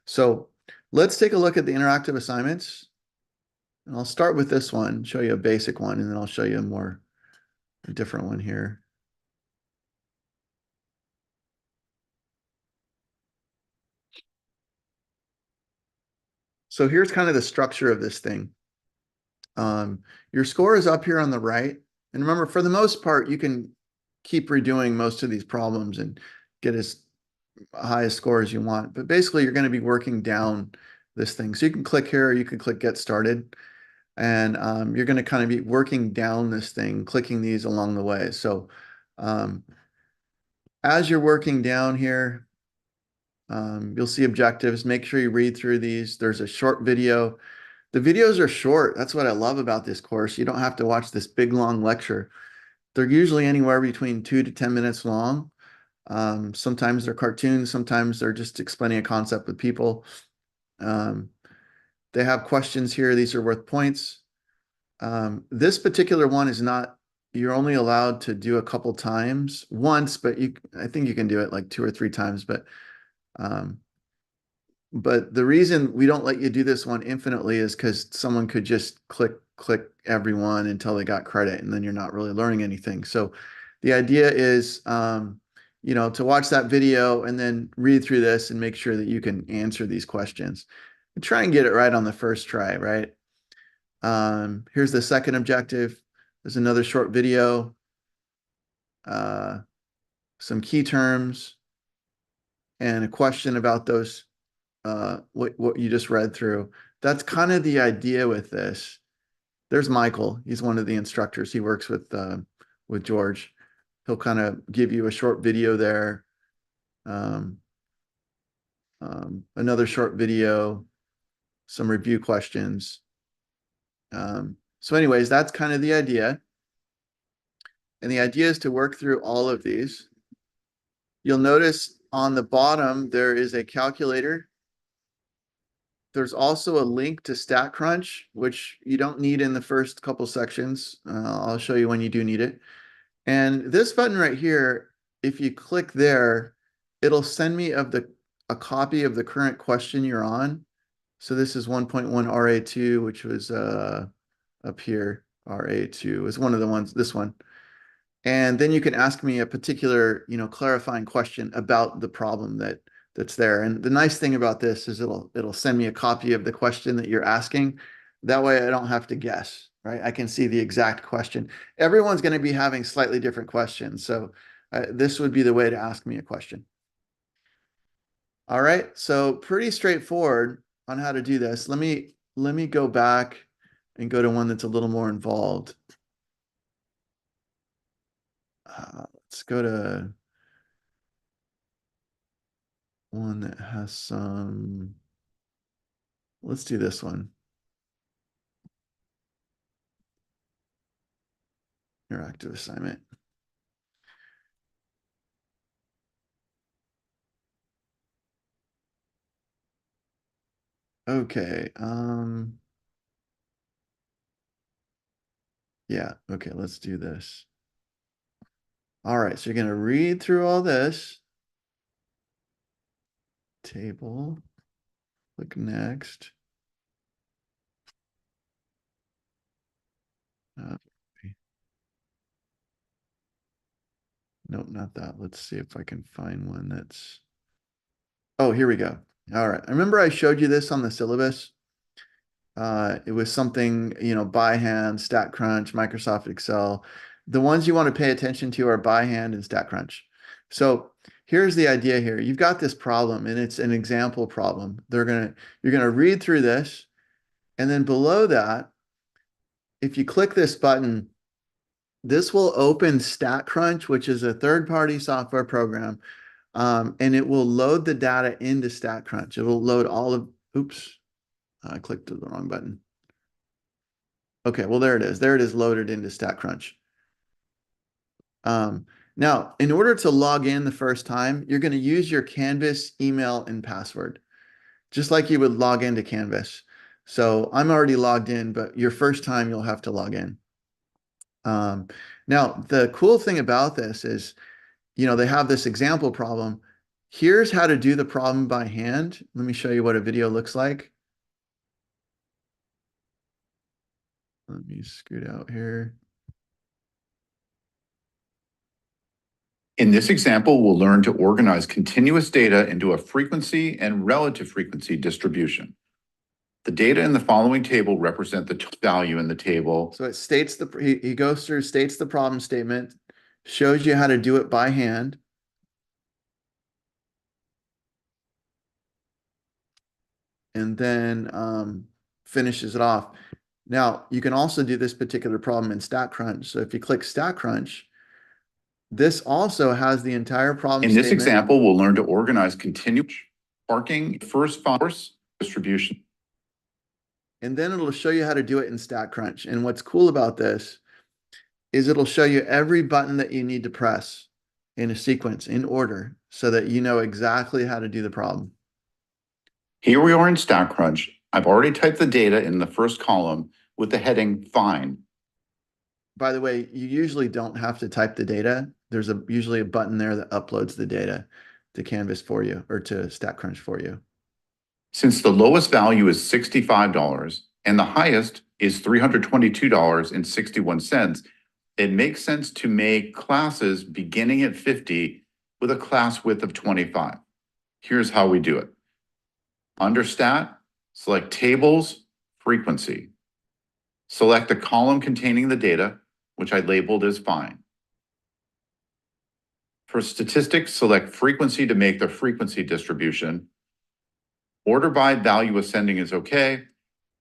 So let's take a look at the interactive assignments. And I'll start with this one, show you a basic one, and then I'll show you a different one here. So here's kind of the structure of this thing. Your score is up here on the right. And remember, for the most part, you can keep redoing most of these problems and get as high a score as you want. But basically, you're going to be working down this thing. So you can click here, or you can click Get Started. And you're going to kind of be working down this thing, clicking these along the way. So as you're working down here, you'll see objectives. Make sure you read through these. There's a short video. The videos are short. That's what I love about this course. You don't have to watch this big, long lecture. They're usually anywhere between 2 to 10 minutes long. Sometimes they're cartoons. Sometimes they're just explaining a concept with people. They have questions here. These are worth points. This particular one is not, you're only allowed to do a couple times once, but I think you can do it like 2 or 3 times. But the reason we don't let you do this one infinitely is because someone could just click everyone until they got credit, and then you're not really learning anything. So the idea is, to watch that video and then read through this and make sure that you can answer these questions. And try and get it right on the first try, right? Here's the second objective. There's another short video, some key terms, and a question about those what you just read through. That's kind of the idea with this. There's Michael. He's one of the instructors. He works with George. He'll kind of give you a short video there. Another short video, some review questions. So anyways, that's kind of the idea. And the idea is to work through all of these. You'll notice on the bottom, there is a calculator. There's also a link to StatCrunch, which you don't need in the first couple sections. I'll show you when you do need it. And this button right here, if you click there, it'll send me a copy of the current question you're on. So this is 1.1 RA2, which was up here. RA2 is one of the ones, this one. And then you can ask me a particular, clarifying question about the problem that's there. And the nice thing about this is it'll send me a copy of the question that you're asking. That way I don't have to guess, right? I can see the exact question. Everyone's going to be having slightly different questions. So this would be the way to ask me a question. All right, so pretty straightforward on how to do this. Let me go back and go to one that's a little more involved. Let's go to one that has some, let's do this one. Interactive assignment. Okay. Yeah, okay, let's do this. All right, so you're going to read through all this. Table. Click next. Uh, nope, not that. Let's see if I can find one that's. Oh, here we go. All right. I remember I showed you this on the syllabus. It was something, by hand, StatCrunch, Microsoft Excel. The ones you want to pay attention to are by hand and StatCrunch. So here's the idea here. You've got this problem and it's an example problem. You're gonna read through this, and then below that, if you click this button, this will open StatCrunch, which is a third-party software program, and it will load the data into StatCrunch. It will load all of, oops, I clicked the wrong button. Okay, well, there it is. There it is loaded into StatCrunch. Now, in order to log in the first time, you're going to use your Canvas email and password, just like you would log into Canvas. So I'm already logged in, but your first time you'll have to log in. Now, the cool thing about this is, they have this example problem. Here's how to do the problem by hand. Let me show you what a video looks like. Let me scoot out here. In this example, we'll learn to organize continuous data into a frequency and relative frequency distribution. The data in the following table represent the value in the table. So it states he goes through, states the problem statement, shows you how to do it by hand. And then finishes it off. Now, you can also do this particular problem in StatCrunch. So if you click StatCrunch, this also has the entire problem In statement. this example, we'll learn to organize continuous parking first force distribution. And then it'll show you how to do it in StatCrunch. And what's cool about this is it'll show you every button that you need to press in a sequence, in order, so that you know exactly how to do the problem. Here we are in StatCrunch. I've already typed the data in the first column with the heading Fine. By the way, you usually don't have to type the data. There's usually a button there that uploads the data to Canvas for you, or to StatCrunch for you. Since the lowest value is $65 and the highest is $322.61, it makes sense to make classes beginning at 50 with a class width of 25. Here's how we do it. Under Stat, select Tables, Frequency. Select the column containing the data, which I labeled as Fine. For Statistics, select Frequency to make the frequency distribution. Order by value ascending is okay,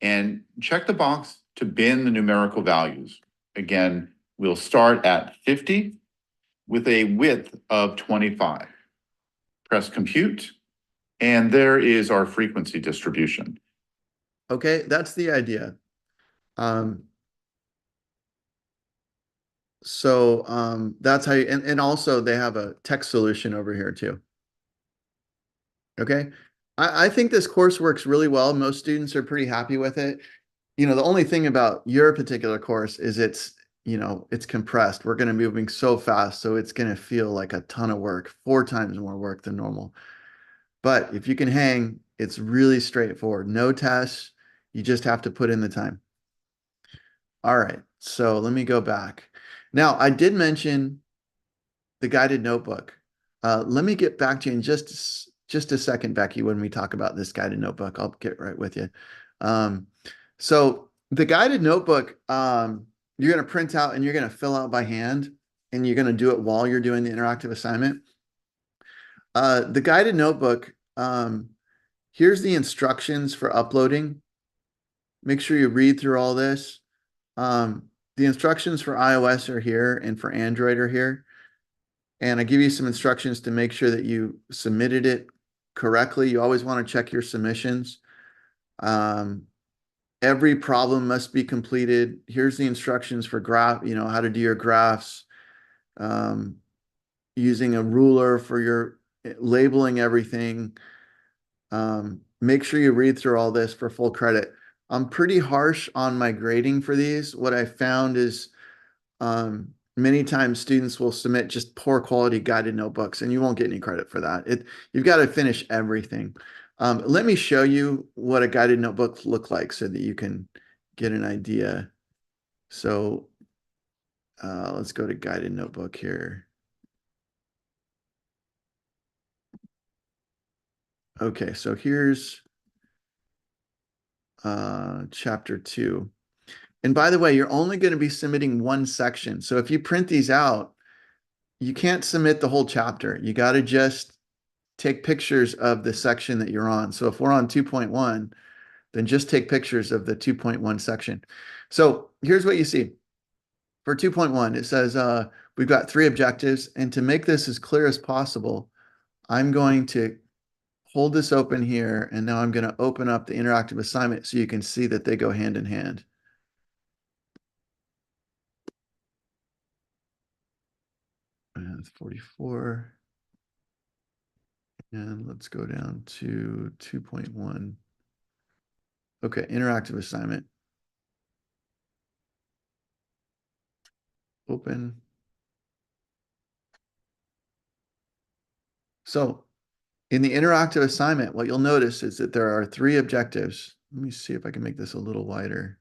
and check the box to bin the numerical values. Again, we'll start at 50 with a width of 25. Press Compute, and there is our frequency distribution. Okay, that's the idea. That's how you, and also they have a text solution over here too. Okay. I think this course works really well. Most students are pretty happy with it. The only thing about your particular course is it's compressed. We're going to be moving so fast, so it's going to feel like a ton of work, 4 times more work than normal. But if you can hang, it's really straightforward. No tests. You just have to put in the time. All right. So let me go back. Now, I did mention the guided notebook. Let me get back to you in just a second, Becky, when we talk about this guided notebook. I'll get right with you. So the guided notebook, you're going to print out and you're going to fill out by hand, and you're going to do it while you're doing the interactive assignment. The guided notebook, here's the instructions for uploading. Make sure you read through all this. The instructions for iOS are here, and for Android are here. And I give you some instructions to make sure that you submitted it correctly. You always want to check your submissions. Every problem must be completed. Here's the instructions for how to do your graphs, using a ruler for your labeling everything. make sure you read through all this for full credit. I'm pretty harsh on my grading for these. What I found is many times students will submit just poor quality guided notebooks and you won't get any credit for that. You've got to finish everything. Let me show you what a guided notebook look like so that you can get an idea. So let's go to guided notebook here. Okay, so here's chapter 2. And by the way, you're only going to be submitting one section. So if you print these out, you can't submit the whole chapter. You got to just take pictures of the section that you're on. So if we're on 2.1, then just take pictures of the 2.1 section. So here's what you see. For 2.1, it says we've got 3 objectives. And to make this as clear as possible, I'm going to hold this open here. And now I'm going to open up the interactive assignment so you can see that they go hand in hand. And 44. And let's go down to 2.1. Okay, interactive assignment. Open. So in the interactive assignment, what you'll notice is that there are 3 objectives. Let me see if I can make this a little wider.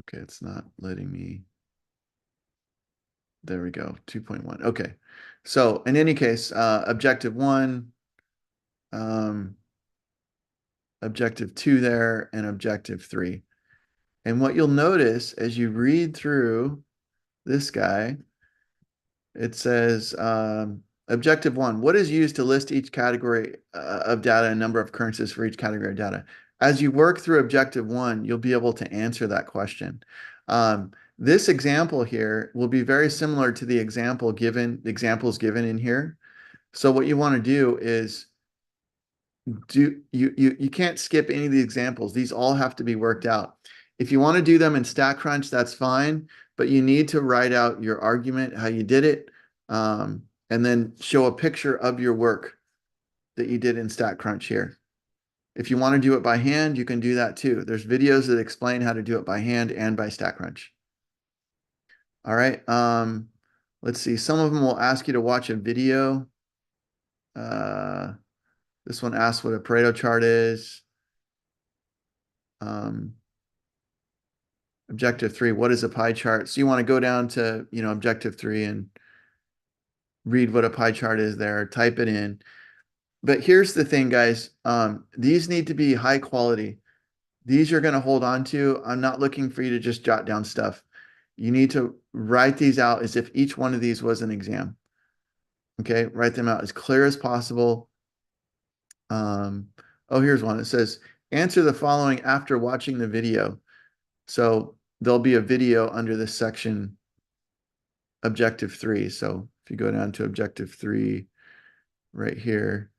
Okay, it's not letting me. There we go, 2.1. Okay, so in any case, objective 1, objective 2 there, and objective 3. And what you'll notice as you read through this guy, it says objective 1, what is used to list each category of data and number of occurrences for each category of data? As you work through objective 1, you'll be able to answer that question. This example here will be very similar to the examples given in here. So what you want to do is you can't skip any of the examples. These all have to be worked out. If you want to do them in StatCrunch, that's fine, but you need to write out your argument, how you did it, and then show a picture of your work that you did in StatCrunch here. If you want to do it by hand, you can do that too. There's videos that explain how to do it by hand and by StatCrunch. All right. Let's see. Some of them will ask you to watch a video. This one asks what a Pareto chart is. Objective 3, what is a pie chart? So you want to go down to, objective 3 and read what a pie chart is there, type it in. But here's the thing, guys. These need to be high quality. These you're going to hold on to. I'm not looking for you to just jot down stuff. You need to write these out as if each one of these was an exam. Okay, write them out as clear as possible. Oh, here's one. It says, answer the following after watching the video. So there'll be a video under this section, objective 3. So if you go down to objective 3 right here,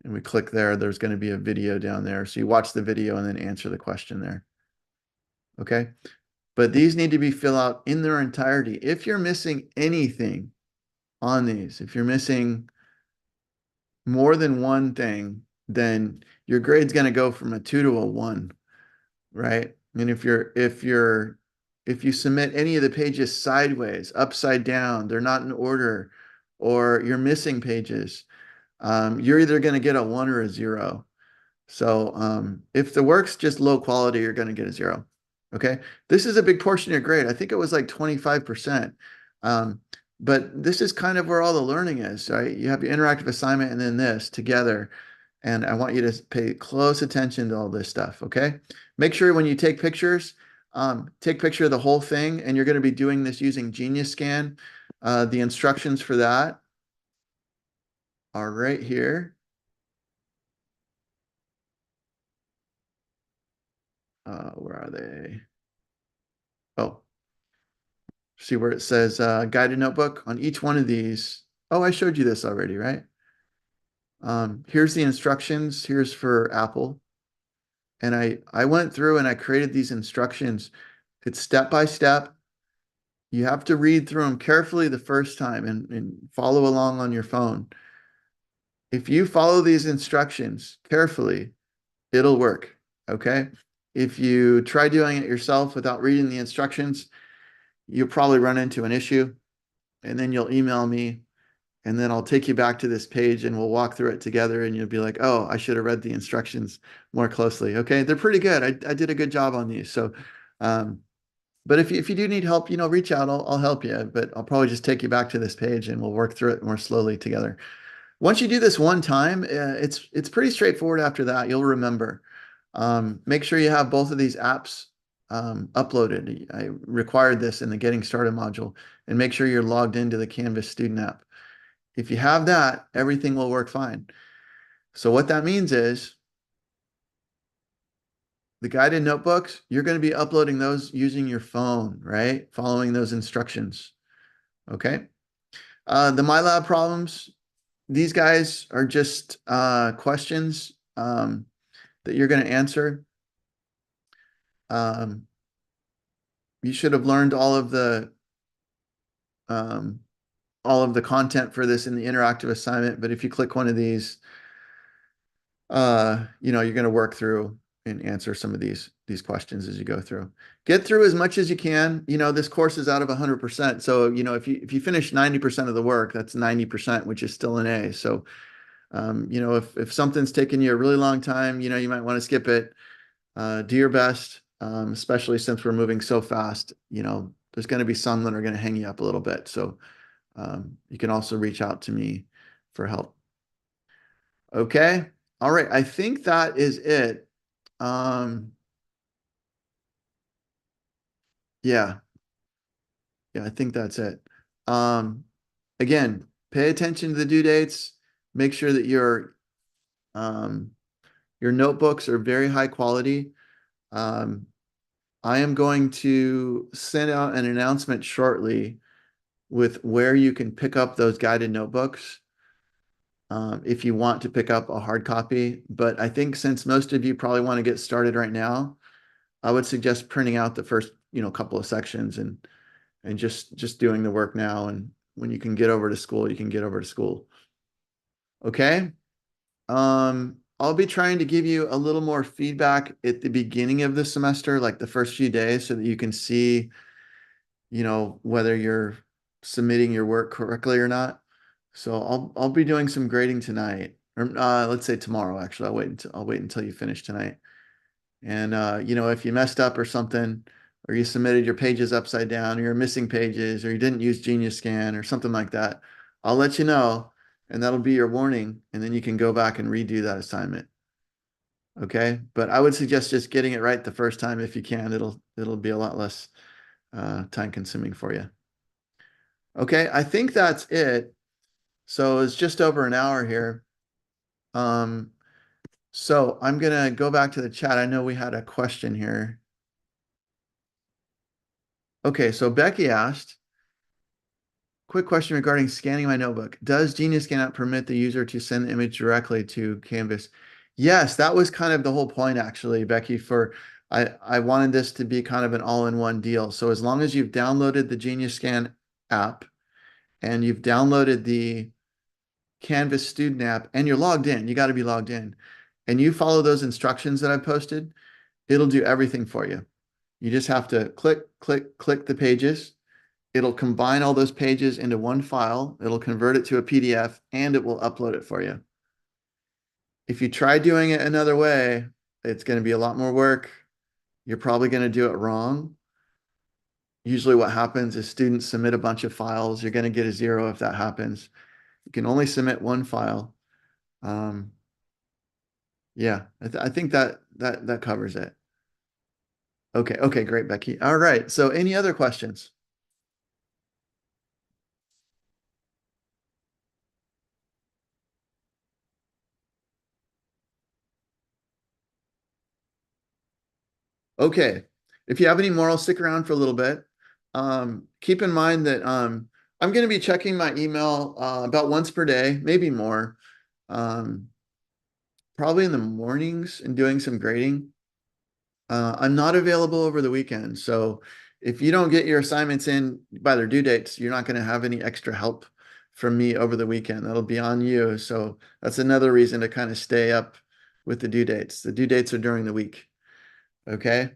and we click there, there's going to be a video down there. So you watch the video and then answer the question there. Okay. But these need to be filled out in their entirety. If you're missing anything on these, if you're missing more than one thing, then your grade's going to go from a 2 to a 1, right? And if you submit any of the pages sideways, upside down, they're not in order, or you're missing pages, you're either going to get a 1 or a 0. So if the work's just low quality, you're going to get a 0. Okay. This is a big portion of your grade. I think it was like 25%. But this is kind of where all the learning is, right? You have your interactive assignment and then this together. And I want you to pay close attention to all this stuff. Okay. Make sure when you take pictures, take picture of the whole thing. And you're going to be doing this using Genius Scan. The instructions for that are right here. Where are they? Oh, see where it says guided notebook on each one of these. Oh, I showed you this already, right? Here's the instructions. Here's for Apple. And I went through and I created these instructions. It's step by step. You have to read through them carefully the first time and follow along on your phone. If you follow these instructions carefully, it'll work. Okay. If you try doing it yourself without reading the instructions, you'll probably run into an issue, and then you'll email me, and then I'll take you back to this page and we'll walk through it together, and you'll be like, oh, I should have read the instructions more closely. Okay. They're pretty good. I did a good job on these. So, but if you do need help, reach out. I'll help you, but I'll probably just take you back to this page and we'll work through it more slowly together. Once you do this one time, it's pretty straightforward after that. You'll remember. Make sure you have both of these apps uploaded. I required this in the Getting Started module, and make sure you're logged into the Canvas student app. If you have that, everything will work fine. So what that means is the guided notebooks, you're going to be uploading those using your phone, right? Following those instructions. Okay. The MyLab problems, these guys are just questions that you're going to answer. You should have learned all of the content for this in the interactive assignment, but if you click one of these, you're going to work through and answer some of these questions as you go through. Get through as much as you can. This course is out of 100%. So, if you finish 90% of the work, that's 90%, which is still an A. So, if something's taking you a really long time, you might want to skip it. Do your best, especially since we're moving so fast. There's going to be some that are going to hang you up a little bit. So you can also reach out to me for help. Okay. All right. I think that is it. Yeah. Yeah, I think that's it. Again, pay attention to the due dates. Make sure that your notebooks are very high quality. I am going to send out an announcement shortly with where you can pick up those guided notebooks if you want to pick up a hard copy. But I think since most of you probably want to get started right now, I would suggest printing out the first, couple of sections and just doing the work now. And when you can get over to school, you can get over to school. Okay. I'll be trying to give you a little more feedback at the beginning of the semester, like the first few days, so that you can see, whether you're submitting your work correctly or not. So I'll be doing some grading tonight, or let's say tomorrow. Actually, I'll wait until you finish tonight. And if you messed up or something, or you submitted your pages upside down, or you're missing pages, or you didn't use Genius Scan or something like that, I'll let you know, and that'll be your warning, and then you can go back and redo that assignment. Okay, but I would suggest just getting it right the first time if you can. It'll be a lot less time consuming for you. Okay, I think that's it. So it's just over an hour here. So I'm gonna go back to the chat. I know we had a question here. Okay, so Becky asked, quick question regarding scanning my notebook. Does Genius Scan app permit the user to send the image directly to Canvas? Yes, that was kind of the whole point, actually, Becky, I wanted this to be kind of an all-in-one deal. So as long as you've downloaded the Genius Scan app and you've downloaded the Canvas student app and you're logged in, you got to be logged in, and you follow those instructions that I've posted, it'll do everything for you. You just have to click the pages. It'll combine all those pages into one file. It'll convert it to a PDF, and it will upload it for you. If you try doing it another way, it's going to be a lot more work. You're probably going to do it wrong. Usually what happens is students submit a bunch of files. You're going to get a 0 if that happens. You can only submit one file. Yeah, I think that covers it. Okay, great, Becky. All right, so any other questions? Okay, if you have any more, I'll stick around for a little bit. Keep in mind that I'm going to be checking my email about once per day, maybe more, probably in the mornings, and doing some grading. I'm not available over the weekend, so if you don't get your assignments in by their due dates, you're not going to have any extra help from me over the weekend. That'll be on you. So that's another reason to kind of stay up with the due dates. The due dates are during the week. Okay.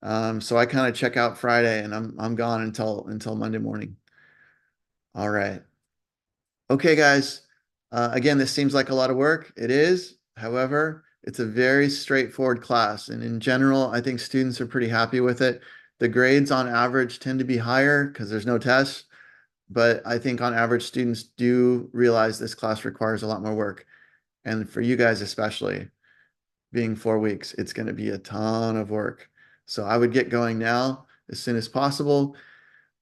So I kind of check out Friday and I'm gone until Monday morning. All right. Okay, guys. Again, this seems like a lot of work. It is. However, it's a very straightforward class. And in general, I think students are pretty happy with it. The grades on average tend to be higher because there's no tests. But I think on average, students do realize this class requires a lot more work. And for you guys especially, being 4 weeks, it's going to be a ton of work. So I would get going now as soon as possible.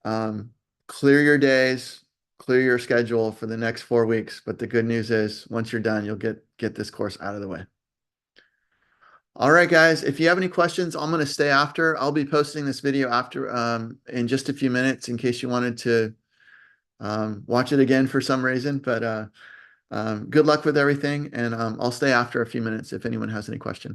Clear your days, clear your schedule for the next 4 weeks. But the good news is once you're done, you'll get this course out of the way. All right, guys, if you have any questions, I'm going to stay after. I'll be posting this video after in just a few minutes in case you wanted to watch it again for some reason. But good luck with everything. And I'll stay after a few minutes if anyone has any questions.